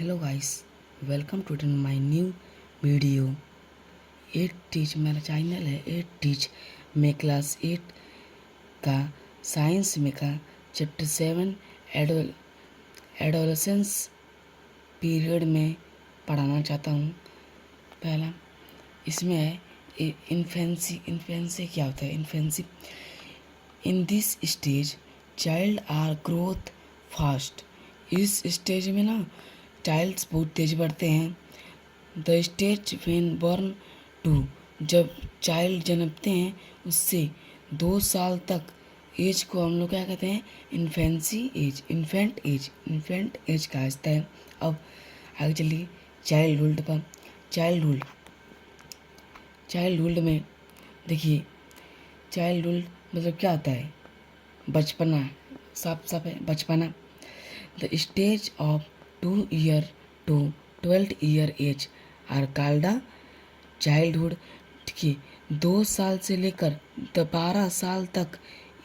Hello guys, welcome to my new video. एट टीच मेरा चैनल है। एट टीच में क्लास 8 का साइंस में का चैप्टर 7 एडोलसेंस पीरियड में पढ़ाना चाहता हूँ। पहला इसमें है इन्फेंसी। इन्फेंसी क्या होता है? Infancy in this stage child are growth fast. इस स्टेज में ना चाइल्ड्स बहुत तेज बढ़ते हैं। The stage when born to, जब चाइल्ड जन्मते हैं उससे 2 साल तक एज को हम लोग क्या कहते हैं? इन्फेंसी एज, इन्फेंट एज कहा जाता है। अब आगे चलिए चाइल्डहुड पर। चाइल्डहुड में देखिए, चाइल्डहुड मतलब क्या होता है? बचपना, साफ है बचपना। The stage of 2 year to 12 year age are called childhood. देखिए, 2 साल से लेकर 12 साल तक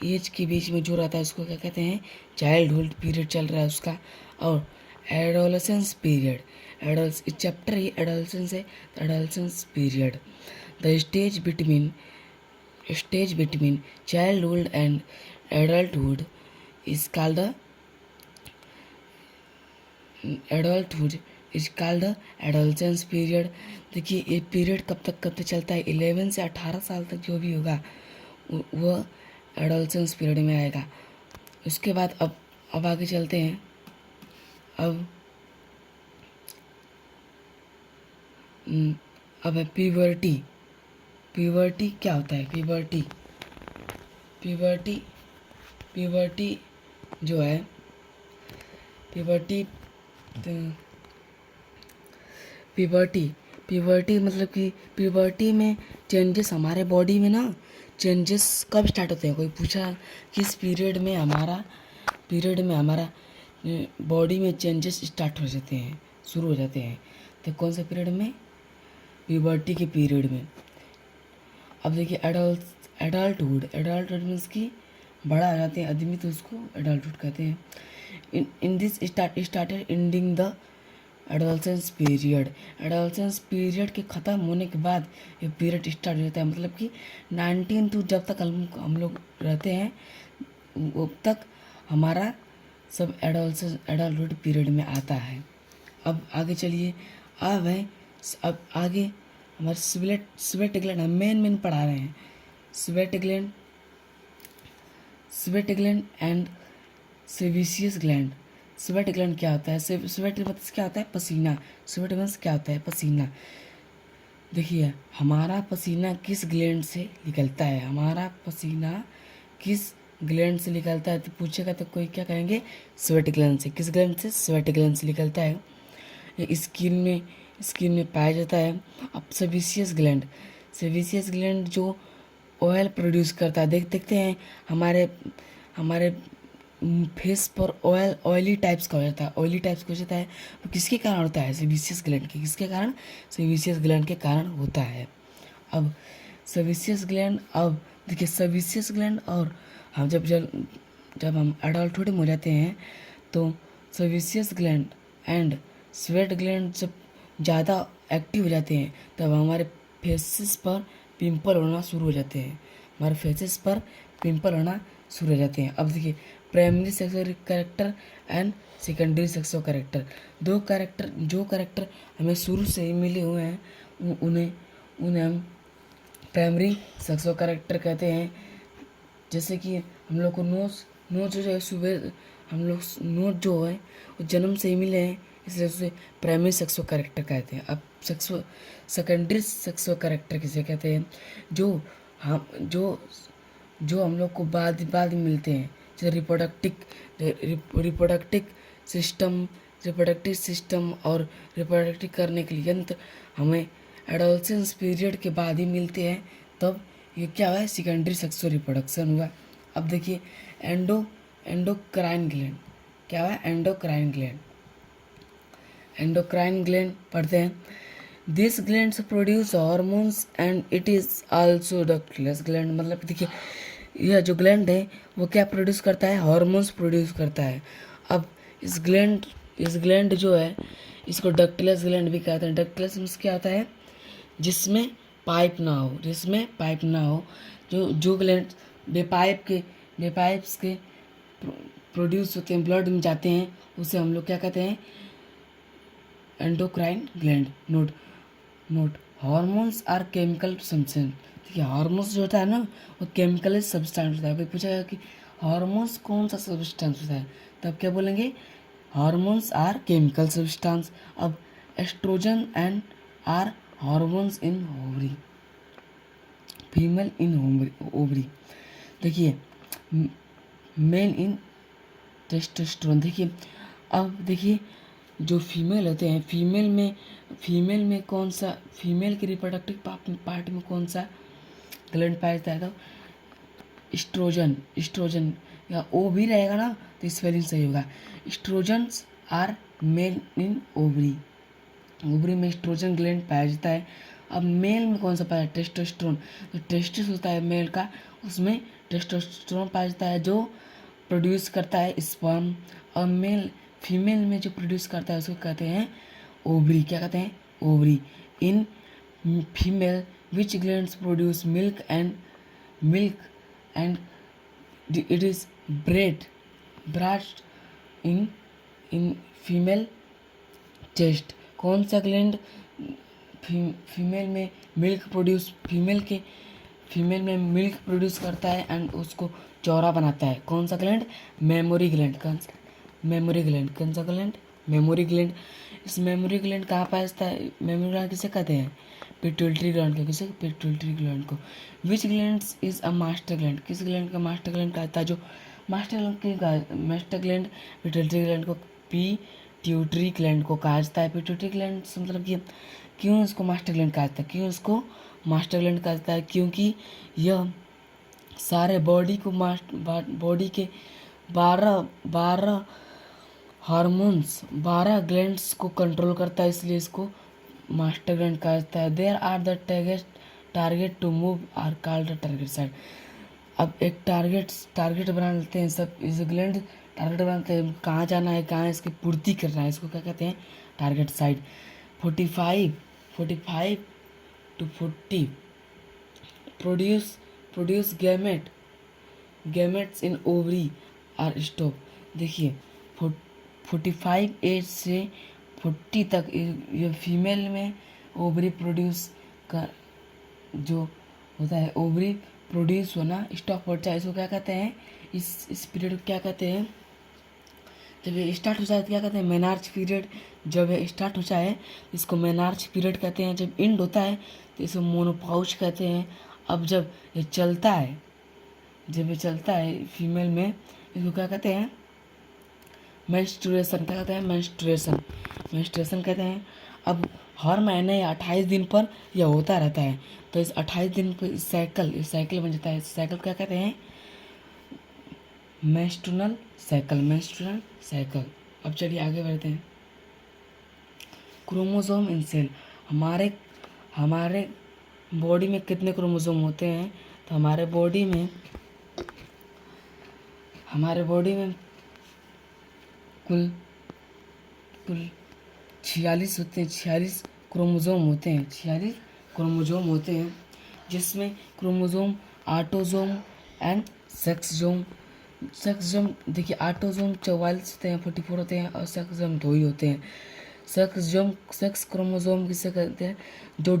एज के बीच में जो रहता है उसको क्या कहते हैं? चाइल्डहुड पीरियड चल रहा है उसका। और एडोलसेंस पीरियड, एडल्स चैप्टर ही एडोलसेंस है। Adolescence period the stage between childhood and adulthood is called adolescence period. देखिए, ये पीरियड कब तक चलता है? 11 से 18 साल तक जो भी होगा वह एडोलसेंस पीरियड में आएगा। उसके बाद अब आगे चलते हैं। अब है प्यूबर्टी। प्यूबर्टी क्या होता है? प्यूबर्टी जो है, प्यूबर्टी मतलब कि प्यूबर्टी में चेंजेस हमारे बॉडी में ना चेंजेस कब स्टार्ट होते हैं? कोई पूछा किस पीरियड में हमारा बॉडी में चेंजेस स्टार्ट हो जाते हैं, शुरू हो जाते हैं, तो कौन से पीरियड में? प्यूबर्टी के पीरियड में। अब देखिए एडल्टहुड मीन्स कि बड़ा आ जाते हैं आदमी, तो उसको एडल्टहुड कहते हैं। In this started ending the adolescence period. Adolescence period के ख़त्म होने के बाद ये पीरियड स्टार्ट हो जाता है। मतलब कि 19 टू जब तक हम लोग रहते हैं अब तक हमारा सब एडल्टहुड पीरियड में आता है। अब आगे चलिए। अब आगे हमारे स्वेट ग्लैंड हम मेन पढ़ा रहे हैं। Sweat gland and sebaceous gland. Sweat gland क्या होता है? स्वेट मतलब क्या होता है? पसीना। स्वेट मीन्स क्या होता है? पसीना। देखिए, हमारा पसीना किस ग्लैंड से निकलता है? हमारा पसीना किस ग्लैंड से निकलता है? तो पूछेगा तो कोई क्या कहेंगे? स्वेट ग्लैंड से। किस ग्लैंड से? स्वेट ग्लैंड से निकलता है। ये स्किन में पाया जाता है। अब सेबेसियस ग्लैंड जो ऑयल प्रोड्यूस करता है, देखते हैं हमारे फेस पर ऑयली टाइप्स का हो जाता है। वो किसके कारण होता है? सेबेसियस ग्लैंड के। किसके कारण? सेबेसियस ग्लैंड के कारण होता है। अब देखिए, सेबेसियस ग्लैंड और हम जब हम एडल्टहुड में हो जाते हैं तो sebaceous gland and sweat gland जब ज़्यादा एक्टिव हो जाते हैं तब हमारे फेसेस पर पिंपल होना शुरू हो जाते हैं। अब देखिए, primary sexual character and secondary sexual character. जो कैरेक्टर हमें शुरू से ही मिले हुए हैं उन्हें हम प्राइमरी सेक्सुअल कैरेक्टर कहते हैं। जैसे कि हम लोग को नोज जो है सुबह हम लोग नोज जो है वो जन्म से ही मिले हैं, इसलिए उसे प्राइमरी सेक्सुअल कैरेक्टर कहते हैं। अब सेकेंडरी सेक्सुअल कैरेक्टर किसे कहते हैं? जो हम लोग को बाद में मिलते हैं, जैसे रिप्रोडक्टिव सिस्टम और रिप्रोडक्टिव करने के लिए यंत्र हमें एडोलसेंस पीरियड के बाद ही मिलते हैं। तब ये क्या हुआ? सेकेंडरी सेक्सुअल रिप्रोडक्शन हुआ। अब देखिए एंडोक्राइन ग्लैंड क्या हुआ? एंडोक्राइन ग्लैंड पढ़ते हैं। This glands produce hormones and it is also ductless gland. मतलब देखिए, यह जो ग्लैंड है वो क्या प्रोड्यूस करता है? हार्मोन्स प्रोड्यूस करता है। अब इस ग्लैंड जो है इसको डक्टिलस ग्लैंड भी कहते हैं। डक्टिलस मीन्स क्या होता है, जिसमें पाइप ना हो, जिसमें पाइप ना हो, जो ग्लैंड बेपाइप्स के प्रोड्यूस होते हैं, ब्लड में जाते हैं, उसे हम लोग क्या कहते हैं, endocrine gland. Note note hormones are chemical substance. देखिए हार्मोन्स जो होता है ना, वो केमिकल सब्सटेंस होता है। अभी पूछा गया कि हार्मोन्स कौन सा सब्सटेंस होता है, तब क्या बोलेंगे, हार्मोन्स आर केमिकल सब्सटेंस। अब estrogen and are hormones in ovary, female in ovary. देखिए मेल इन टेस्टोस्टेरोन। देखिए अब देखिए जो फीमेल होते हैं, फीमेल में कौन सा, फीमेल के रिप्रोडक्टिव पार्ट में कौन सा ग्लैंड पाया जाता है, तो इस्ट्रोजन या ओ भी रहेगा ना, तो स्पेलिंग सही होगा। Oestrogens are male in ovary, ovary में इस्ट्रोजन ग्लैंड पाया जाता है। अब मेल में कौन सा पाया, टेस्टोस्टेरोन। तो टेस्टिस होता है मेल का, उसमें टेस्टोस्टेरोन पाया जाता है जो प्रोड्यूस करता है स्पर्म। और फीमेल में जो प्रोड्यूस करता है उसको कहते हैं ओवरी। क्या कहते हैं, ovary. In female which glands produce milk and it is burst in female chest. कौन सा ग्लैंड फीमेल में फीमेल में मिल्क प्रोड्यूस करता है एंड उसको चौड़ा बनाता है, कौन सा ग्लैंड, मेमोरी ग्लैंड। कौन सा ग्लैंड, मेमोरी ग्लैंड। इस मेमोरी ग्लैंड कहाँ पाया जाता है, मेमोरी ग्लैंड किसे कहते हैं, पिट्यूटरी ग्लैंड को। किसे, पिट्यूटरी ग्लैंड को। विच gland is a master gland, किस ग्लैंड का मास्टर ग्लैंड कहता है, जो मास्टर ग्लैंड पिट्यूटरी ग्लैंड को पिट्यूटरी ग्लैंड को कहा जाता है। पिट्यूटरी ग्लैंड से मतलब कि क्यों इसको मास्टर ग्लैंड कहा जाता है, क्योंकि यह सारे बॉडी के 12 हार्मोन्स, 12 ग्लैंड्स को कंट्रोल करता है, इसलिए इसको मास्टर ग्लैंड कहा जाता है। There are the target to move are called the target side. अब एक टारगेट बना लेते हैं सब, इस ग्लैंड टारगेट बनाते हैं, कहाँ जाना है, कहाँ इसकी पूर्ति करना है, इसको क्या कहते हैं, target side. 45 to 40 produce gametes in ovary are stop. देखिए 45 एज से 40 तक ये फीमेल में ओवरी प्रोड्यूस का जो होता है, ओवरी प्रोड्यूस होना स्टॉप हो जाए, इसको क्या कहते हैं, इस पीरियड को क्या कहते हैं, जब ये स्टार्ट हो जाए तो क्या कहते हैं, मेनार्च पीरियड। जब ये स्टार्ट हो जाए इसको मेनार्च पीरियड कहते हैं, जब एंड होता है तो इसको मोनोपाउच कहते हैं। अब जब ये चलता है फीमेल में, इसको क्या कहते हैं, मेंस्ट्रुएशन। क्या कहते हैं, मेंस्ट्रुएशन कहते हैं। अब हर महीने या 28 दिन पर यह होता रहता है, तो इस 28 दिन पर इस साइकिल बन जाता है। इस साइकिल क्या कहते हैं, मेंस्ट्रुअल साइकिल। अब चलिए आगे बढ़ते हैं। Chromosome in cell. हमारे बॉडी में कितने क्रोमोसोम होते हैं, तो हमारे बॉडी में कुल 46 होते हैं, 46 क्रोमोसोम होते हैं, जिसमें क्रोमोसोम, ऑटोसोम एंड सेक्सोसोम। देखिए ऑटोसोम 44 होते हैं, 44 होते हैं, और सेक्सोसोम 2 ही होते हैं। सेक्स क्रोमोसोम किसे कहते हैं, जो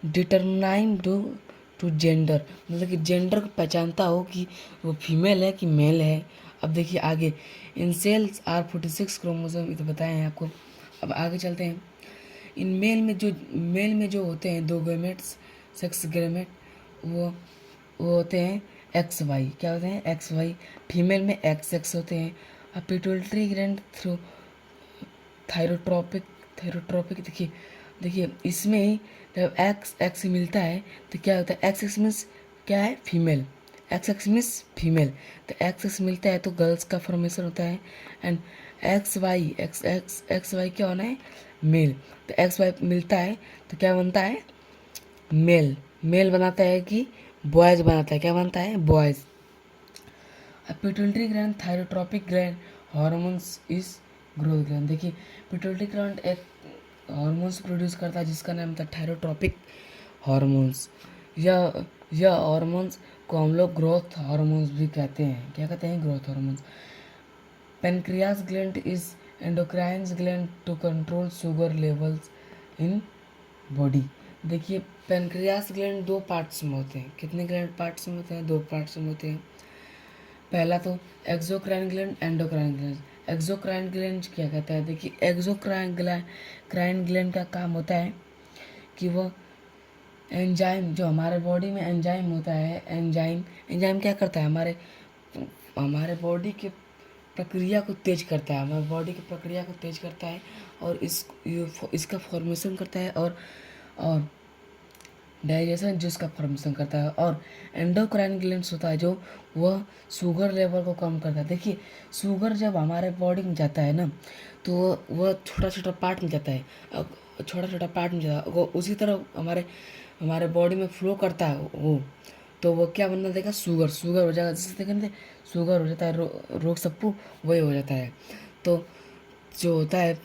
डिटरमाइन टू जेंडर, मतलब कि जेंडर को पहचानता हो कि वो फीमेल है कि मेल है। अब देखिए आगे, इन सेल्स आर 46 क्रोमोसोम, ये तो बताए हैं आपको। अब आगे चलते हैं। इन मेल में जो होते हैं 2 गैमेट्स, सेक्स गैमेट, वो होते हैं XY। क्या होते हैं, XY। फीमेल में XX होते हैं। अब पिट्यूटरी ग्लैंड थ्रू थायरोट्रोपिक। देखिए इसमें ही जब X मिलता है तो क्या होता है, XX मीन्स क्या है, फीमेल। XX मीन्स फीमेल, तो XX मिलता है तो गर्ल्स का फॉर्मेशन होता है। एंड XY क्या होना है, मेल। तो XY मिलता है तो क्या बनता है, मेल बनाता है कि बॉयज बनाता है, क्या बनता है, boys. Pituitary gland thyrotropic gland hormones is growth gland. देखिए पिट्यूटरी ग्लैंड एक हार्मोन्स प्रोड्यूस करता है जिसका नाम था थायरोट्रॉपिक हार्मोन्स। यह हार्मोन्स को हम लोग ग्रोथ हार्मोन्स भी कहते हैं। क्या कहते हैं? Growth hormones. Pancreas gland is endocrine gland to control sugar levels in body. देखिए पेनक्रियास ग्लैंड दो पार्ट्स में होते हैं। कितने ग्लैंड पार्ट्स में होते हैं? दो पार्ट्स में होते हैं। पहला तो exocrine gland, endocrine gland. Exocrine gland क्या कहता है? देखिए क्राइन ग्लैंड का काम होता है कि वो एंजाइम, जो हमारे बॉडी में एंजाइम होता है, एंजाइम क्या करता है? हमारे बॉडी के प्रक्रिया को तेज करता है, हमारे बॉडी की प्रक्रिया को तेज करता है और इसका फॉर्मेशन करता है और डाइजेशन जिसका फॉर्मेशन करता है। और एंडोक्राइन ग्लैंड्स होता है जो वह शुगर लेवल को कम करता है। देखिए शुगर जब हमारे बॉडी में जाता है ना तो वह छोटा छोटा पार्ट में जाता है, छोटा छोटा पार्ट में जाता है, वो उसी तरह हमारे बॉडी में फ्लो करता है वो, तो वो क्या बनना देगा? शुगर हो जाएगा। जिससे देखते शुगर हो जाता है, रोग सबको वही हो जाता है। तो जो होता है,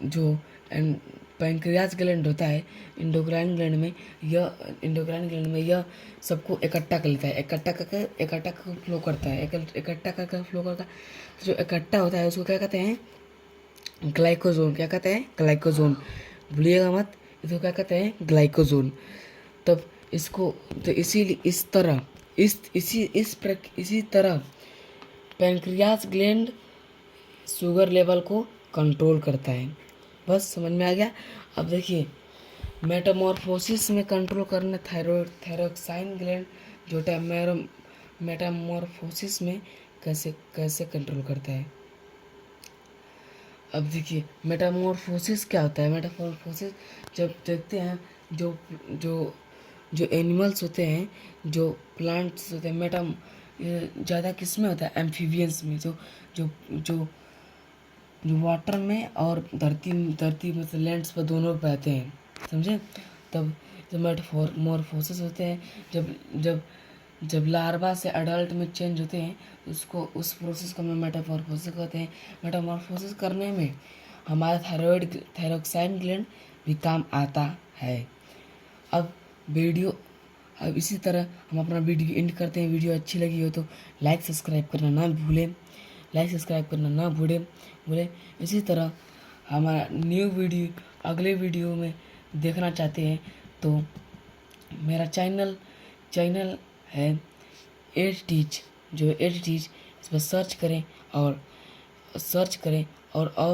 जो पैंक्रियास ग्लैंड होता है इंडोक्राइन ग्लैंड में यह सबको इकट्ठा कर लेता है, इकट्ठा करके फ्लो करता है, इकट्ठा करके फ्लो करता है। जो इकट्ठा होता है उसको क्या कहते हैं? ग्लाइकोजोन। क्या कहते हैं? ग्लाइकोजोन। भूलिएगा मत, इसको क्या कहते हैं? ग्लाइकोजोन। तब इसको तो इसीलिए इसी तरह पैंक्रियास ग्लैंड शुगर लेवल को कंट्रोल करता है। बस समझ में आ गया। अब देखिए मेटामॉर्फोसिस में कंट्रोल करने थायरोक्साइन ग्लैंड जो मेटामॉर्फोसिस में कैसे कंट्रोल करता है। अब देखिए मेटामॉर्फोसिस क्या होता है? मेटामॉर्फोसिस जब देखते हैं जो जो जो एनिमल्स होते हैं, जो प्लांट्स होते हैं, ज़्यादा किस में होता है? एम्फीबियंस में, जो जो जो जो वाटर में और धरती मतलब लैंड्स पर दोनों पे रहते हैं, समझे? तब जब मेटामॉर्फोसिस होते हैं, जब लार्वा से अडल्ट में चेंज होते हैं उस प्रोसेस को हम मेटामॉर्फोसिस कहते हैं। मेटामॉर्फोसिस करने में हमारा थायरोक्साइन ग्लैंड भी काम आता है। अब इसी तरह हम अपना वीडियो एंड करते हैं। वीडियो अच्छी लगी हो तो लाइक सब्सक्राइब करना ना भूलें। इसी तरह हमारा न्यू वीडियो अगले वीडियो में देखना चाहते हैं तो मेरा चैनल है एड टीच, इस पर सर्च करें और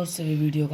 सभी वीडियो का